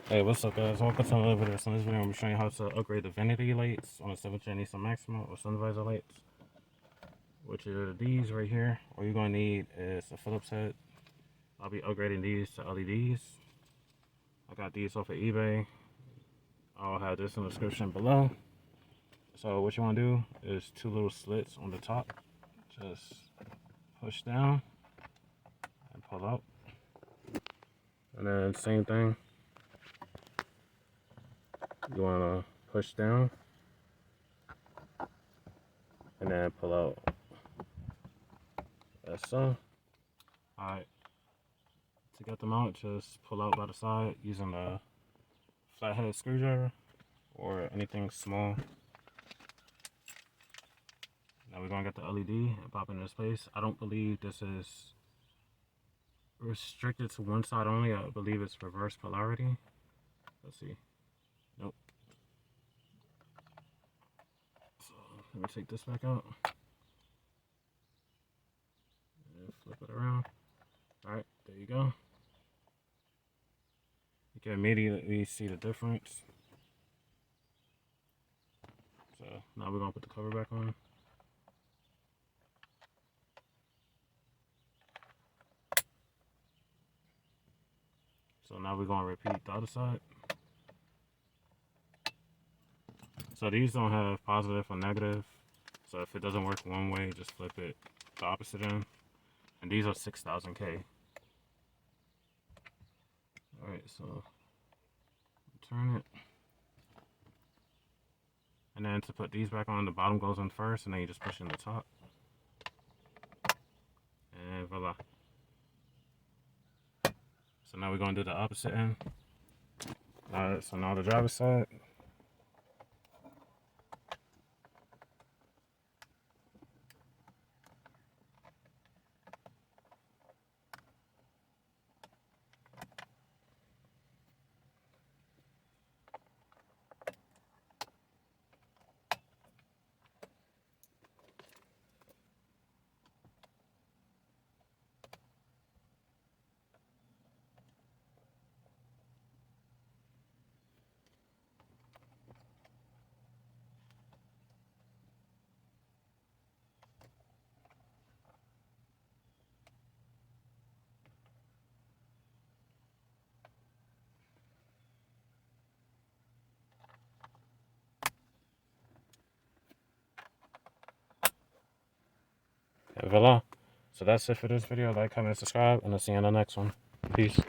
Hey, what's up, guys? Welcome to another video. So in this video, I'm going to be showing you how to upgrade the vanity lights on a 7th-gen Nissan Maxima or sun visor lights, which are these right here. All you're going to need is a Phillips head. I'll be upgrading these to LEDs. I got these off of eBay. I'll have this in the description below. So what you want to do is two little slits on the top. Just push down and pull out. And then same thing. You want to push down and then pull out. That's so. Alright. To get them out, just pull out by the side using a flathead screwdriver or anything small. Now we're going to get the LED and pop it in this place. I don't believe this is restricted to one side only. I believe it's reverse polarity. Let's see. Nope. So let me take this back out and flip it around. Alright, there you go. You can immediately see the difference. So now we're going to put the cover back on. So now we're going to repeat the other side. So these don't have positive or negative. So if it doesn't work one way, just flip it the opposite end. And these are 6,000K. Alright, so turn it. And then to put these back on, the bottom goes in first, and then you just push in the top. And voila. So now we're going to do the opposite end. Alright, so now the driver's side. And voila. So that's it for this video. Like, comment, subscribe, and I'll see you in the next one. Peace.